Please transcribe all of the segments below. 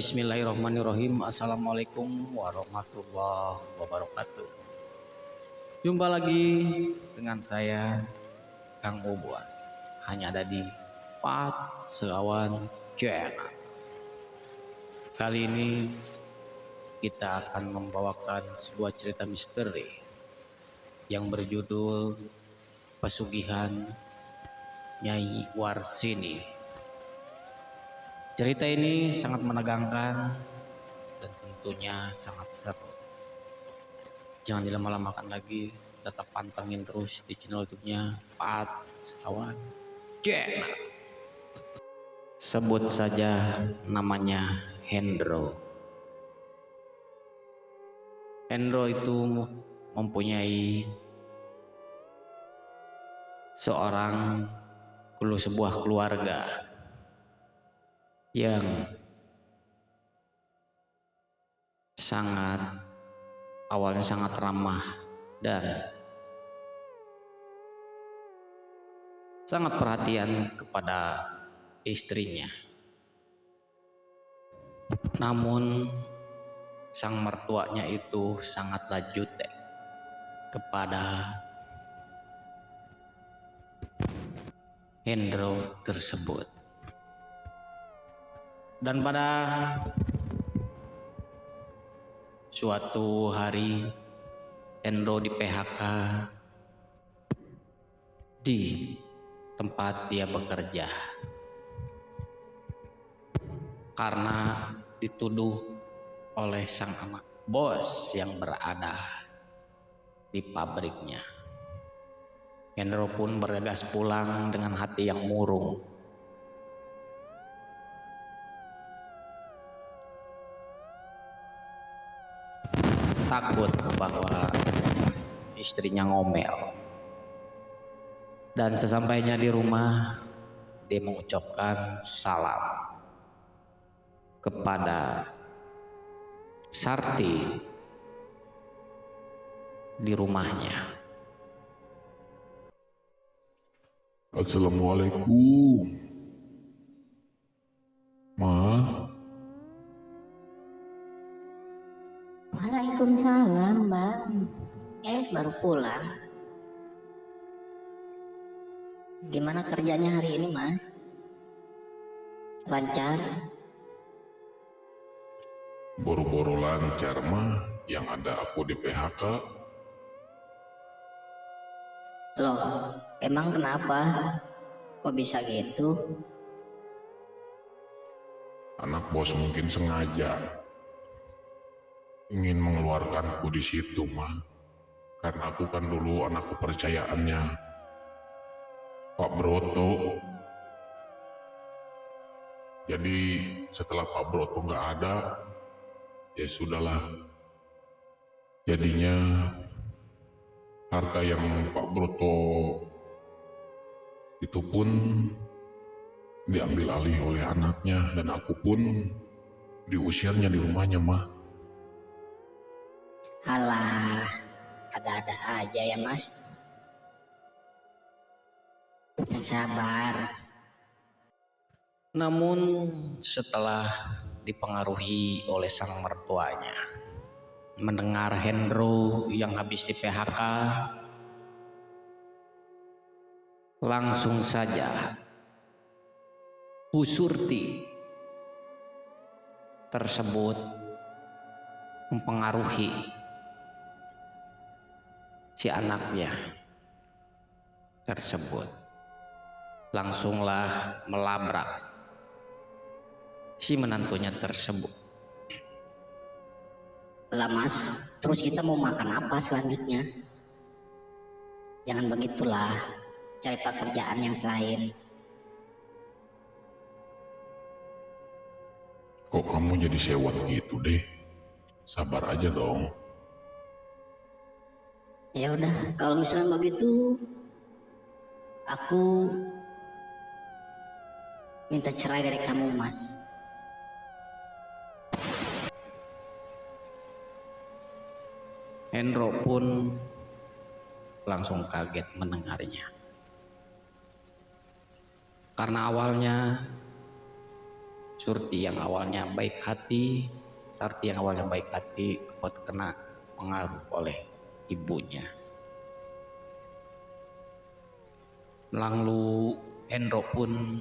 Bismillahirrahmanirrahim. Assalamualaikum warahmatullahi wabarakatuh. Jumpa lagi dengan saya Kang Ubuan. Hanya ada di Pat Seawan Channel. Kali ini kita akan membawakan sebuah cerita misteri yang berjudul Pesugihan Nyai Warsini. Cerita ini sangat menegangkan dan tentunya sangat seru. Jangan dilama-lamakan lagi, tetap pantengin terus di channel YouTube-nya Pat Seawan Channel. Sebut saja namanya Hendro. Hendro itu mempunyai sebuah keluarga yang awalnya sangat ramah dan sangat perhatian kepada istrinya. Namun sang mertuanya itu sangatlah jutek kepada Hendro tersebut. Dan pada suatu hari Hendro di PHK di tempat dia bekerja karena dituduh oleh sang anak bos yang berada di pabriknya. Hendro pun bergegas pulang dengan hati yang murung. Takut bahwa istrinya ngomel. Dan sesampainya di rumah, dia mengucapkan salam kepada Sarti di rumahnya. Assalamualaikum, Ma. Waalaikumsalam, Bang. Baru pulang. Gimana kerjanya hari ini, Mas? Lancar? Boro-boro lancar, Ma. Yang ada aku di PHK. Loh, emang kenapa? Kok bisa gitu? Anak bos mungkin sengaja ingin mengeluarkanku di situ, Ma. Karena aku kan dulu anak kepercayaannya Pak Broto. Jadi setelah Pak Broto nggak ada, ya sudahlah. Jadinya harta yang Pak Broto itu pun diambil alih oleh anaknya, dan aku pun diusirnya di rumahnya, Ma. Alah, ada-ada aja ya, Mas. Yang sabar. Namun setelah dipengaruhi oleh sang mertuanya, mendengar Hendro yang habis di PHK, langsung saja Bu Surti tersebut mempengaruhi si anaknya tersebut. Langsunglah melabrak si menantunya tersebut. Lah, Mas, terus kita mau makan apa selanjutnya? Jangan begitulah, cari pekerjaan yang lain. Kok kamu jadi sewot gitu deh? Sabar aja dong. Ya udah, kalau misalnya begitu, aku minta cerai dari kamu, Mas. Hendro pun langsung kaget mendengarnya. Karena awalnya Sarti yang awalnya baik hati kena pengaruh oleh ibunya. Lalu Hendro pun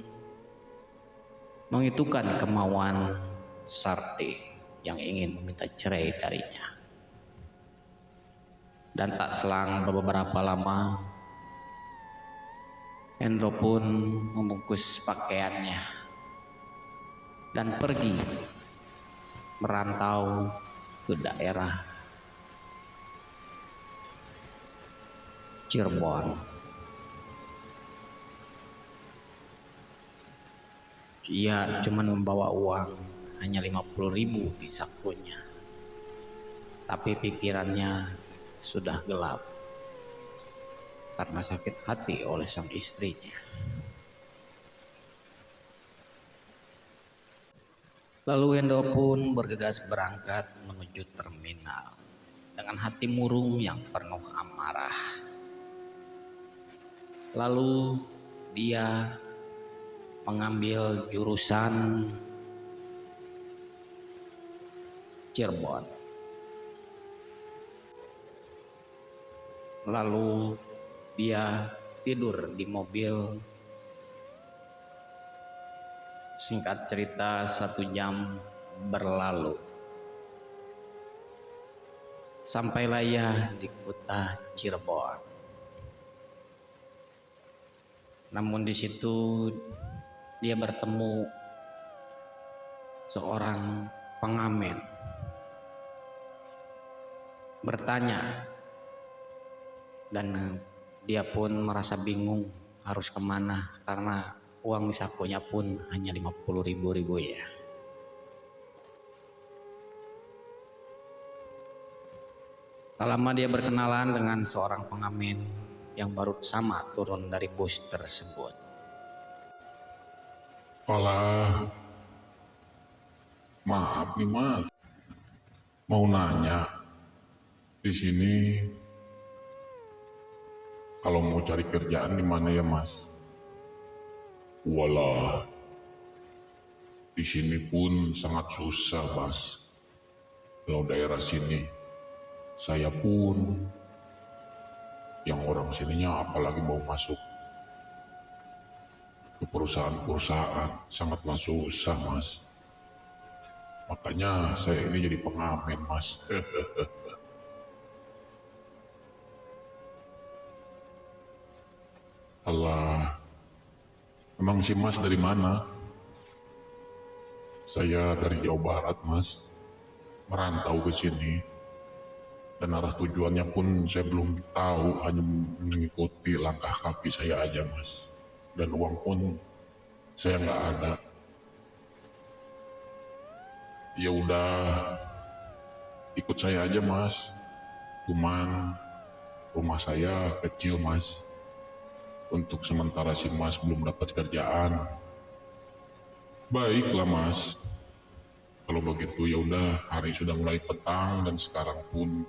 menghitungkan kemauan Sarti yang ingin meminta cerai darinya. Dan tak selang beberapa lama, Hendro pun membungkus pakaiannya dan pergi merantau ke daerah Cirebon. Ia cuma membawa uang hanya 50.000 di sakunya, tapi pikirannya sudah gelap karena sakit hati oleh sang istrinya. Lalu Hendro pun bergegas berangkat menuju terminal dengan hati murung yang penuh amarah. Lalu dia mengambil jurusan Cirebon. Lalu dia tidur di mobil. Singkat cerita, 1 jam berlalu. Sampailah ia di kota Cirebon. Namun di situ dia bertemu seorang pengamen. Bertanya, dan dia pun merasa bingung harus kemana karena uang di sakunya pun hanya 50.000 ya. Tak lama dia berkenalan dengan seorang pengamen yang baru sama turun dari bus tersebut. Alah, maaf nih mas, mau nanya, di sini kalau mau cari kerjaan di mana ya mas? Walah, di sini pun sangat susah mas. Kalau daerah sini, saya pun yang orang sininya apalagi mau masuk ke perusahaan-perusahaan sangatlah susah mas. Makanya saya ini jadi pengamen mas. Alah, emang si mas dari mana? Saya dari Jawa Barat mas, merantau ke sini. Dan arah tujuannya pun saya belum tahu, hanya mengikuti langkah kaki saya aja mas. Dan uang pun saya nggak ada. Ya udah, ikut saya aja mas. Cuman rumah saya kecil mas. Untuk sementara si mas belum dapat kerjaan. Baiklah mas. Kalau begitu ya udah, hari sudah mulai petang dan sekarang pun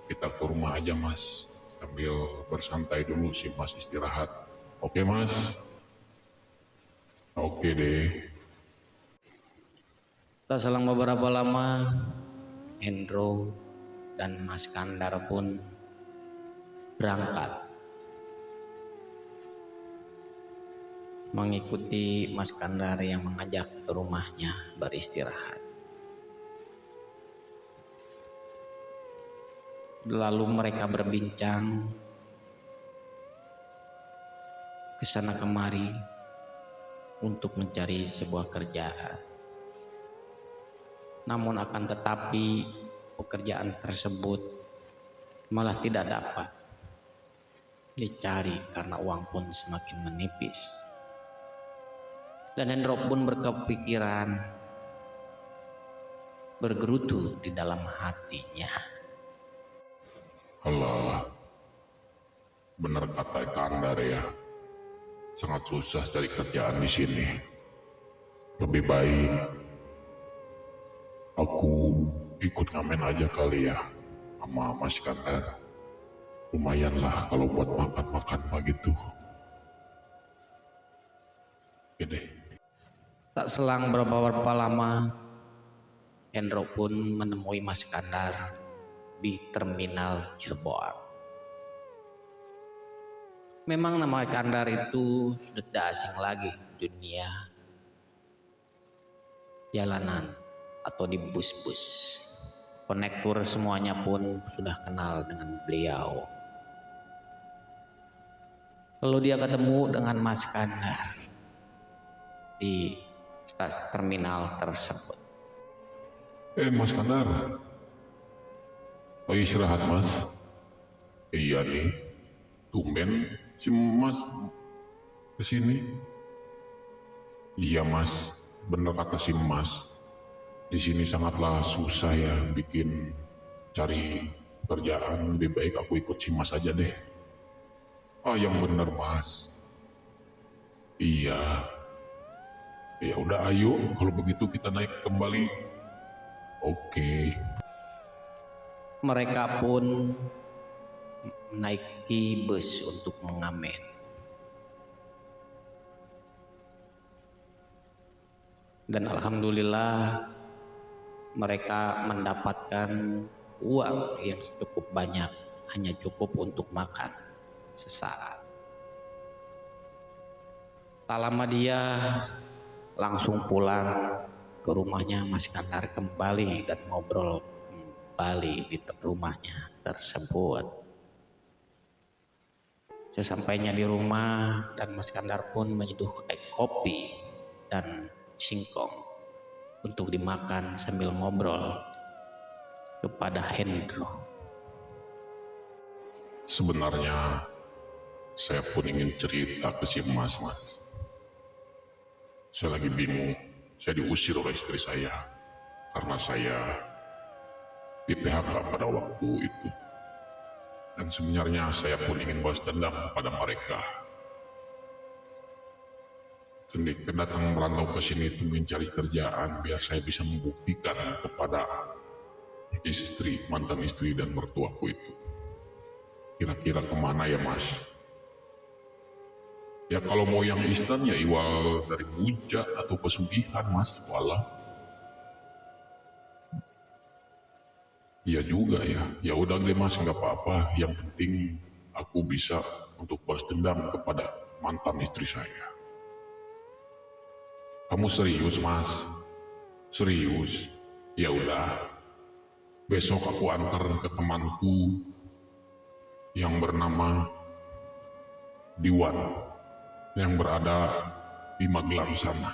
kita ke rumah aja mas, sambil bersantai dulu si mas istirahat. Oke mas? Oke deh. Tak selang beberapa lama, Hendro dan Mas Kandar pun berangkat mengikuti Mas Kandar yang mengajak ke rumahnya beristirahat. Lalu mereka berbincang ke sana kemari untuk mencari sebuah kerjaan. Namun akan tetapi pekerjaan tersebut malah tidak dapat dicari karena uang pun semakin menipis. Dan Hendro pun berkepikiran, bergerutu di dalam hatinya. Alah, bener kata Kandar ya, sangat susah cari kerjaan di sini. Lebih baik aku ikut ngamen aja kali ya sama Mas Kandar. Lumayan lah kalau buat makan-makan begitu. Oke deh. Tak selang beberapa lama, Hendro pun menemui Mas Kandar di terminal Cirebon. Memang nama Kandar itu sudah tidak asing lagi di dunia jalanan atau di bus-bus. Konektur semuanya pun sudah kenal dengan beliau. Lalu dia ketemu dengan Mas Kandar di terminal tersebut. Mas Kandar, lagi istirahat Mas? Iya nih, tumben si Mas kesini. Iya Mas, bener kata si Mas. Di sini sangatlah susah ya bikin cari kerjaan. Lebih baik aku ikut si Mas aja deh. Ah, yang bener Mas. Iya. Ya udah ayo, kalau begitu kita naik kembali. Oke. Mereka pun menaiki bus untuk mengamen. Dan alhamdulillah mereka mendapatkan uang yang cukup banyak, hanya cukup untuk makan sesaat. Tak lama dia langsung pulang ke rumahnya Mas Kandar kembali dan ngobrol kembali di rumahnya tersebut. Sesampainya di rumah dan Mas Kandar pun menyeduh kopi dan singkong untuk dimakan sambil ngobrol kepada Hendro. Sebenarnya saya pun ingin cerita ke si Mas. Saya lagi bingung, saya diusir oleh istri saya karena saya di PHK pada waktu itu. Dan sebenarnya saya pun ingin balas dendam kepada mereka. Kedatangan merantau ke sini itu mencari kerjaan biar saya bisa membuktikan kepada mantan istri dan mertuaku itu. Kira-kira kemana ya Mas? Ya kalau mau yang instan ya iwal dari puja atau pesugihan Mas, walah. Iya juga ya, ya udah deh Mas, nggak apa-apa. Yang penting aku bisa untuk balas dendam kepada mantan istri saya. Kamu serius Mas? Serius? Ya udah. Besok aku antar ke temanku yang bernama Diwan yang berada di Magelang sana.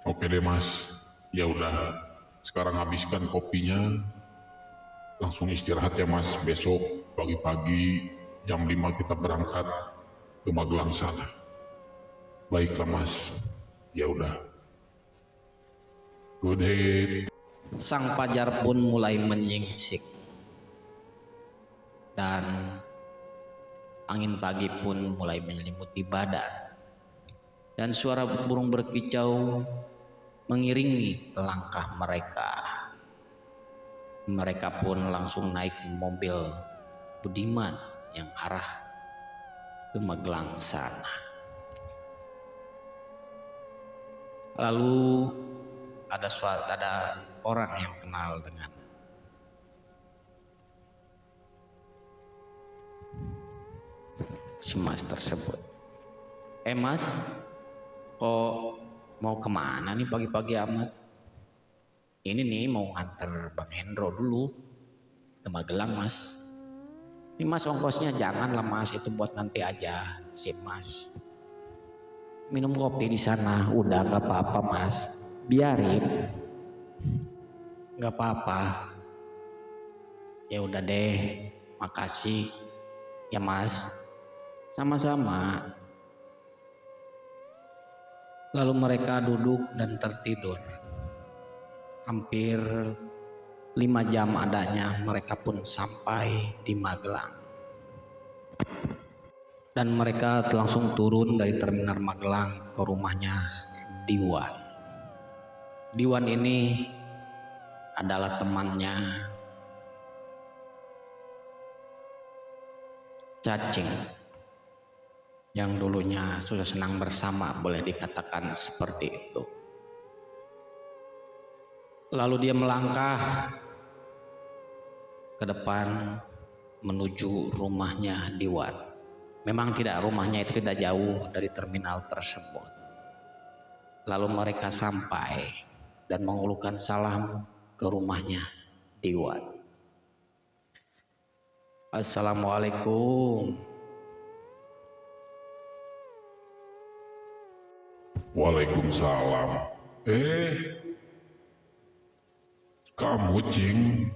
Oke deh Mas. Ya udah. Sekarang habiskan kopinya. Langsung istirahat ya Mas. Besok pagi-pagi jam 5 kita berangkat ke Magelang sana. Baiklah Mas. Ya udah. Good day. Sang fajar pun mulai menyingsing dan angin pagi pun mulai menyelimuti badan dan suara burung berkicau mengiringi langkah mereka. Mereka pun langsung naik mobil Budiman yang arah ke Magelang sana. Lalu ada orang yang kenal dengan si Mas tersebut. Mas, kok mau kemana nih pagi-pagi amat? Ini nih mau nganter Bang Hendro dulu ke Magelang Mas. Ini Mas ongkosnya janganlah Mas, itu buat nanti aja si Mas. Minum kopi di sana, udah nggak apa-apa Mas, biarin. Nggak apa-apa. Ya udah deh, makasih ya Mas. Sama-sama. Lalu mereka duduk dan tertidur. Hampir 5 jam adanya mereka pun sampai di Magelang. Dan mereka langsung turun dari terminal Magelang ke rumahnya Diwan. Diwan ini adalah temannya Cacing yang dulunya sudah senang bersama, boleh dikatakan seperti itu. Lalu dia melangkah ke depan menuju rumahnya Diwan. Memang rumahnya itu tidak jauh dari terminal tersebut. Lalu mereka sampai dan mengulurkan salam ke rumahnya Diwan. Assalamualaikum. Waalaikumsalam. Kamu Cing?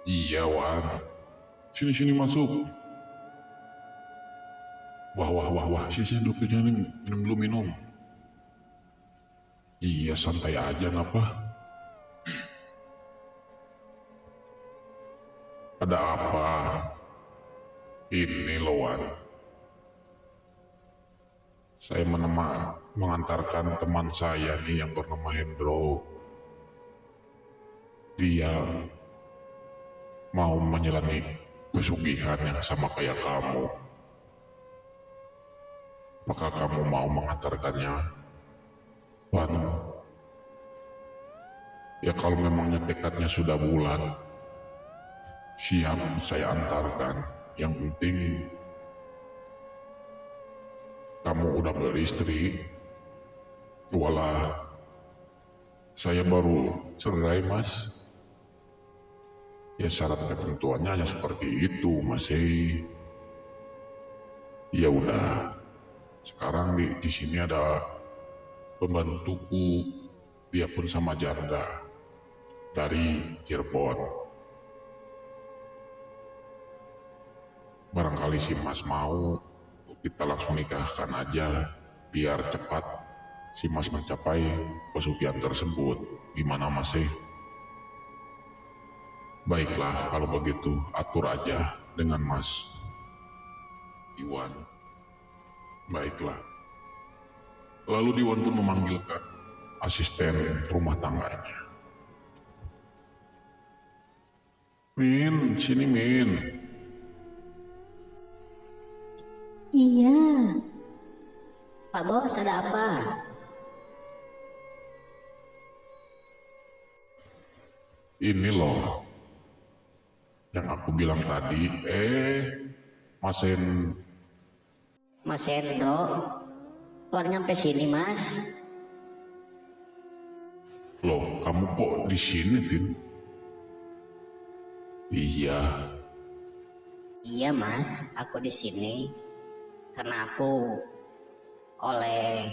Iya Wan. Sini masuk. Wah. Sini duduk aja nih. Minum dulu minum. Iya santai aja ngapa? Ada apa? Ini loh Wan. Saya mengantarkan teman saya nih yang bernama Hendro. Dia mau menjalani pesugihan yang sama kayak kamu. Apakah kamu mau mengantarkannya? Wan, ya kalau memangnya tekadnya sudah bulat, siap saya antarkan. Yang penting kamu udah beristri. Walah, saya baru cerai mas. Ya syarat ketentuannya hanya seperti itu mas. Ya udah, sekarang di sini ada pembantuku, dia pun sama janda dari Cirebon. Barangkali si mas mau, kita langsung nikahkan aja biar cepat si mas mencapai pesugihan tersebut. Gimana mas? Baiklah kalau begitu, atur aja dengan mas Iwan. Baiklah. Lalu Diwan pun memanggilkan asisten rumah tangganya. Min, sini Min. Iya. Pak Bos, ada apa? Ini loh yang aku bilang tadi. Mas Hendro, baru nyampe sini mas. Loh, kamu kok di sini, Tin? Iya. Iya mas, aku di sini karena aku oleh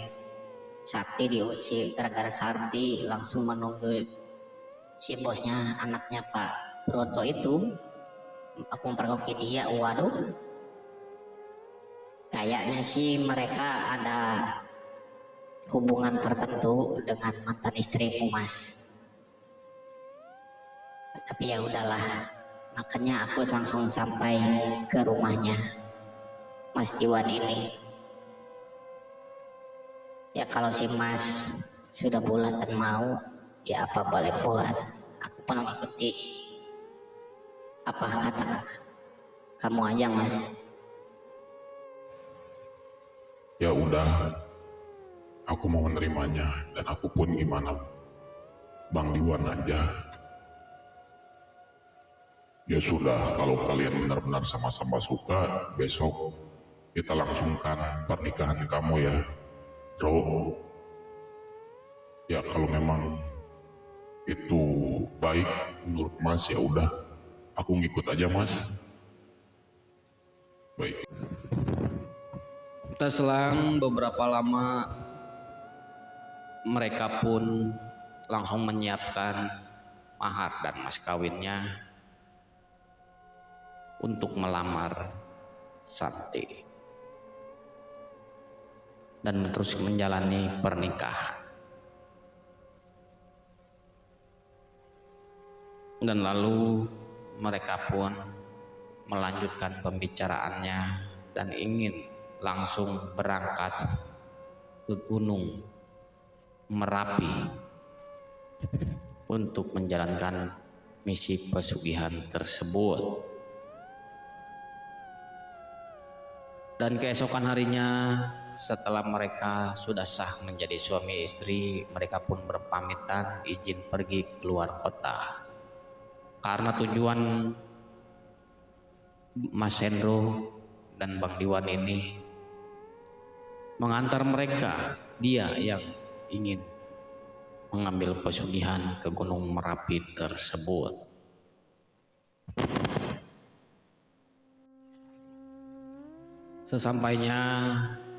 Sakti diusir gara-gara Sardi langsung menunggu si bosnya anaknya Pak Broto itu. Aku mempergoki dia. Waduh, kayaknya sih mereka ada hubungan tertentu dengan mantan istrimu mas. Tapi ya udahlah, makanya aku langsung sampai ke rumahnya Mas Diwan ini. Ya kalau si mas sudah bulat dan mau, ya apa boleh buat. Aku pun mengikuti apa kata kamu aja mas. Ya udah, aku mau menerimanya dan aku pun gimana Bang Diwan aja. Ya sudah, kalau kalian benar-benar sama-sama suka, besok kita langsungkan pernikahan kamu ya, Bro. Ya kalau memang itu baik menurut Mas, ya udah, aku ngikut aja Mas. Baik. Tak selang beberapa lama mereka pun langsung menyiapkan mahar dan mas kawinnya untuk melamar Sakti dan terus menjalani pernikahan. Dan lalu mereka pun melanjutkan pembicaraannya dan ingin langsung berangkat ke Gunung Merapi untuk menjalankan misi pesugihan tersebut. Dan keesokan harinya, setelah mereka sudah sah menjadi suami istri, mereka pun berpamitan izin pergi keluar kota. Karena tujuan Mas Hendro dan Bang Diwan ini mengantar mereka, dia yang ingin mengambil pesugihan ke Gunung Merapi tersebut. Sesampainya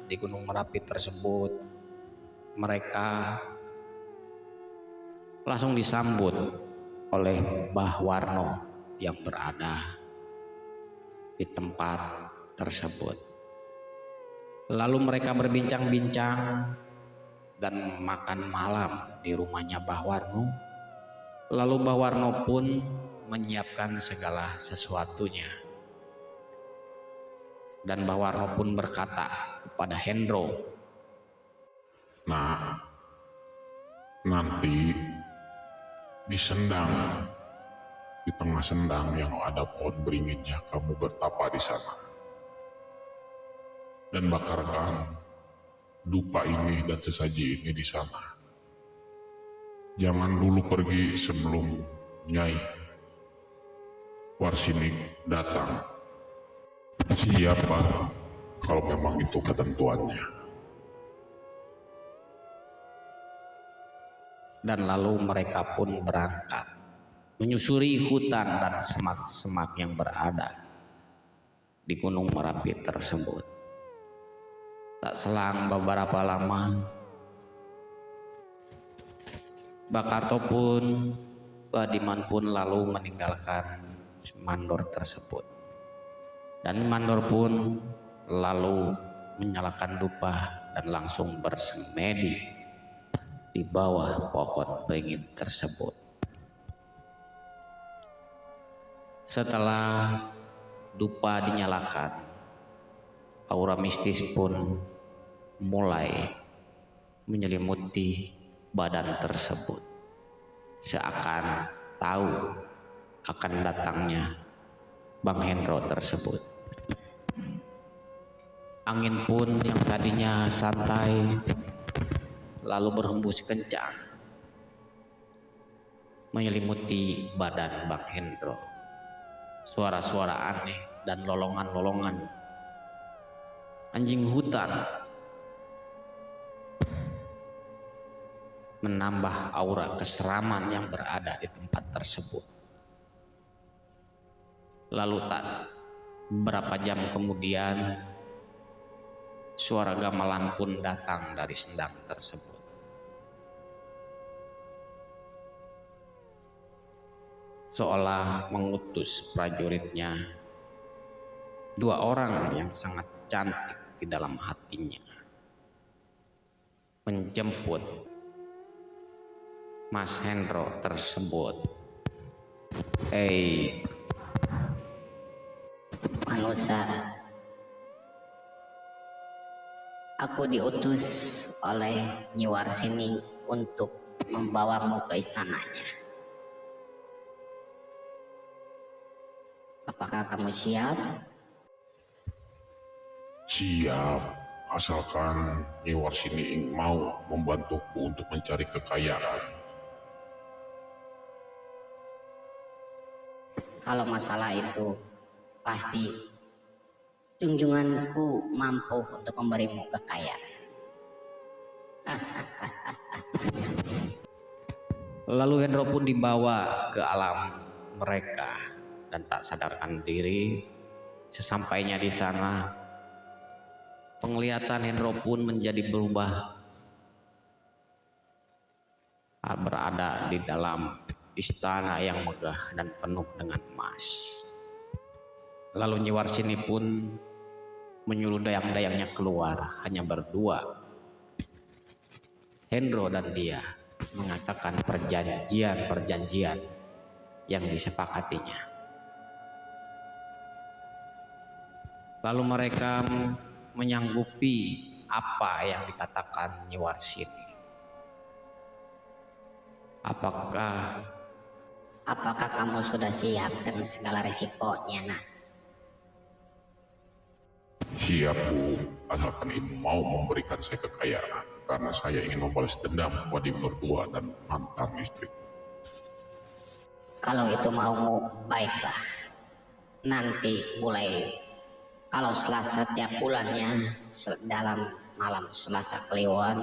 di Gunung Merapi tersebut, mereka langsung disambut oleh Mbah Warno yang berada di tempat tersebut. Lalu mereka berbincang-bincang dan makan malam di rumahnya Mbah Warno. Lalu Mbah Warno pun menyiapkan segala sesuatunya. Dan Mbah Warno pun berkata kepada Hendro, Nah, nanti di sendang, di tengah sendang yang ada pohon beringinnya, kamu bertapa di sana. Dan bakarkan dupa ini dan sesaji ini di sana. Jangan dulu pergi sebelum Nyai Warsinik datang. Siapa kalau memang itu ketentuannya. dan lalu mereka pun berangkat menyusuri hutan dan semak-semak yang berada di Gunung Merapi tersebut. Tak selang beberapa lama, Bakarto pun, Badiman pun lalu meninggalkan mandor tersebut. Dan mandor pun lalu menyalakan dupa dan langsung bersemedi di bawah pohon beringin tersebut. Setelah dupa dinyalakan, aura mistis pun mulai menyelimuti badan tersebut, seakan tahu akan datangnya Bang Hendro tersebut. Angin pun yang tadinya santai lalu berhembus kencang menyelimuti badan Bang Hendro. Suara-suara aneh dan lolongan-lolongan anjing hutan menambah aura keseraman yang berada di tempat tersebut. Lalu tak berapa jam kemudian, suara gamelan pun datang dari sendang tersebut. Seolah mengutus prajuritnya, dua orang yang sangat cantik di dalam hatinya, menjemput Mas Hendro tersebut. Hei Manusia, aku diutus oleh Nyi Warsining untuk membawamu ke istananya. Apakah kamu siap? Siap, asalkan Nyi Warsining mau membantuku untuk mencari kekayaan. Kalau masalah itu, pasti junjunganku mampu untuk memberimu kekayaan. Lalu Hendro pun dibawa ke alam mereka dan tak sadarkan diri. Sesampainya di sana, penglihatan Hendro pun menjadi berubah. Berada di dalam istana yang megah dan penuh dengan emas. Lalu Nyi Warsini pun menyuruh dayang-dayangnya keluar, hanya berdua. Hendro dan dia mengatakan perjanjian yang disepakatinya. Lalu mereka menyanggupi apa yang dikatakan Nyi Warsini. Apakah kamu sudah siap dengan segala resikonya, nak? Siap Bu, asalkan Ibu mau memberikan saya kekayaan, karena saya ingin membalas dendam pada mertua dan mantan istri. Kalau itu maumu, baiklah. Nanti mulai kalau Selasa tiap bulannya dalam malam Selasa Kliwon,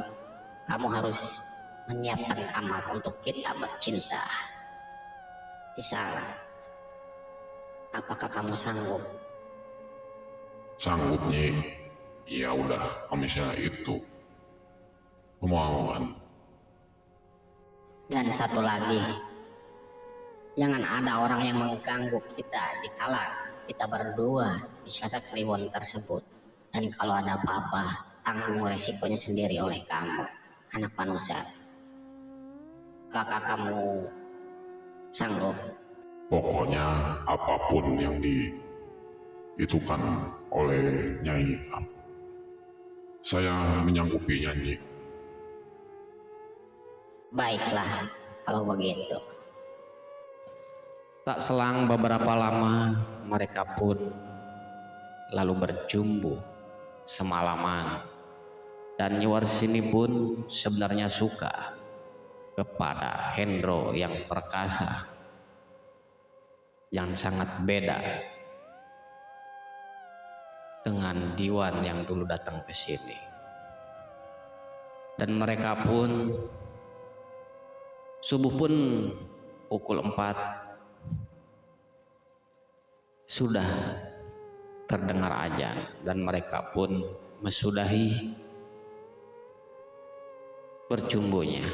kamu harus menyiapkan kamar untuk kita bercinta di sana. Apakah kamu sanggup? Sanggup Nyi? Ya udah, kalau misalnya itu kemauan. Dan satu lagi, jangan ada orang yang mengganggu kita di kala kita berdua di Selasa Kliwon tersebut. Dan kalau ada apa-apa, tanggung resikonya sendiri oleh kamu, anak manusia. Apakah kamu sanggup? Pokoknya apapun yang diitukan oleh Nyai, saya menyanggupinya Nyi. Baiklah, kalau begitu. Tak selang beberapa lama, mereka pun lalu berjumbu semalaman. Dan Nyi Warsini pun sebenarnya suka kepada Hendro yang perkasa, yang sangat beda dengan Diwan yang dulu datang ke sini. Dan mereka pun subuh pun pukul 4 sudah terdengar azan dan mereka pun mesudahi berjumbunya.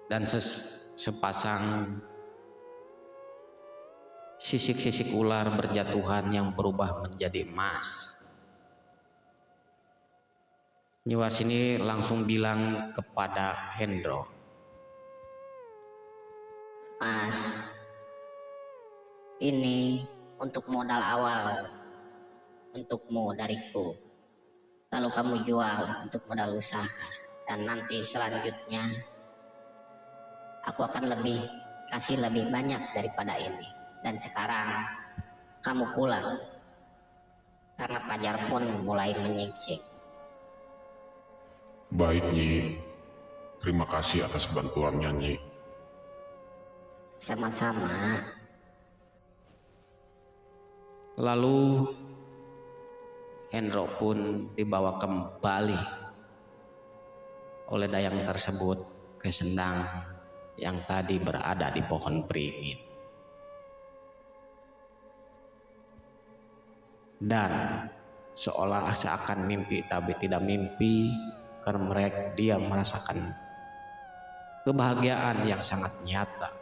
Dan sepasang sisik-sisik ular berjatuhan yang berubah menjadi emas. Nyi Warsini langsung bilang kepada Hendro, Mas, ini untuk modal awal untukmu dariku. Lalu kamu jual untuk modal usaha. Dan nanti selanjutnya aku akan kasih lebih banyak daripada ini. Dan sekarang kamu pulang, karena Fajar pun mulai menyingsing. Baik Nyi, terima kasih atas bantuannya Nyi. Sama-sama. lalu Hendro pun dibawa kembali oleh Dayang tersebut ke sendang yang tadi berada di pohon beringin. Dan seolah seakan mimpi tapi tidak mimpi, karena dia merasakan kebahagiaan yang sangat nyata,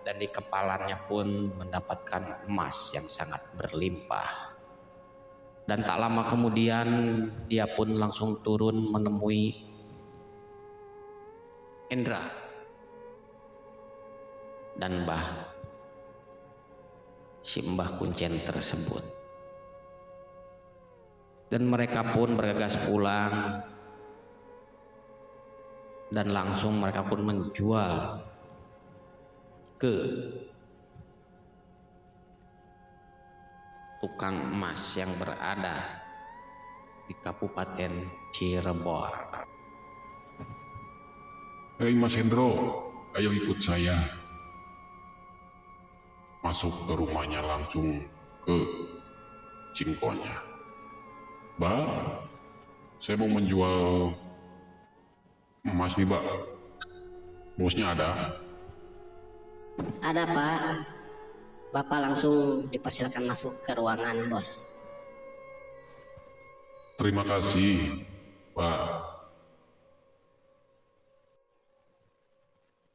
dan di kepalanya pun mendapatkan emas yang sangat berlimpah. Dan tak lama kemudian dia pun langsung turun menemui Indra dan si Mbah Kuncen tersebut. Dan mereka pun bergegas pulang, dan langsung mereka pun menjual ke tukang emas yang berada di Kabupaten Cirebon. Hei Mas Hendro, ayo ikut saya. Masuk ke rumahnya langsung ke Cingkonya. Mbak, saya mau menjual emas nih Mbak. Bosnya ada? Ada Pak. Bapak langsung dipersilakan masuk ke ruangan bos. Terima kasih Pak.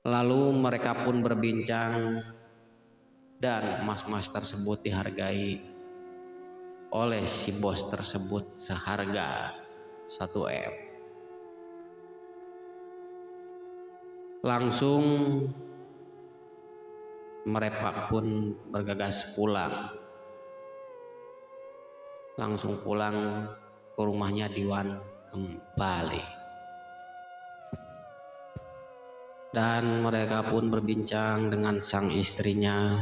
Lalu mereka pun berbincang, dan emas-emas tersebut dihargai oleh si bos tersebut seharga 1 M. Langsung mereka pun bergegas pulang. Langsung pulang ke rumahnya Diwan kembali. Dan mereka pun berbincang dengan sang istrinya,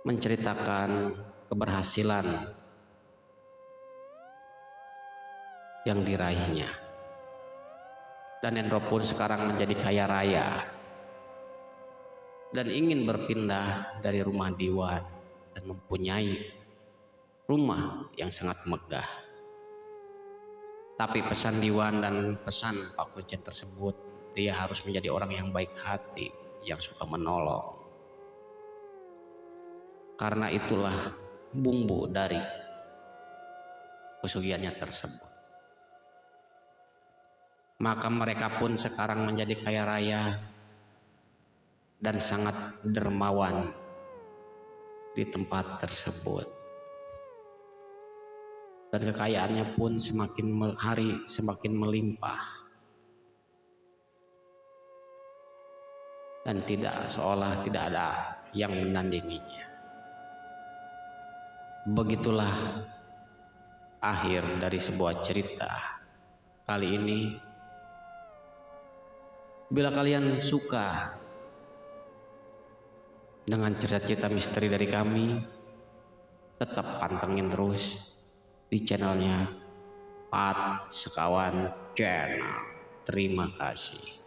menceritakan keberhasilan yang diraihnya. Dan Hendro pun sekarang menjadi kaya raya dan ingin berpindah dari rumah Diwan dan mempunyai rumah yang sangat megah. Tapi pesan Diwan dan pesan Pak Kuncen tersebut, dia harus menjadi orang yang baik hati, yang suka menolong. Karena itulah bumbu dari pesugihannya tersebut. Maka mereka pun sekarang menjadi kaya raya dan sangat dermawan di tempat tersebut. Dan kekayaannya pun semakin hari semakin melimpah. Dan seolah tidak ada yang menandinginya. Begitulah akhir dari sebuah cerita kali ini. Bila kalian suka dengan cerita-cerita misteri dari kami, tetap pantengin terus di channelnya Pat Sekawan Channel. Terima kasih.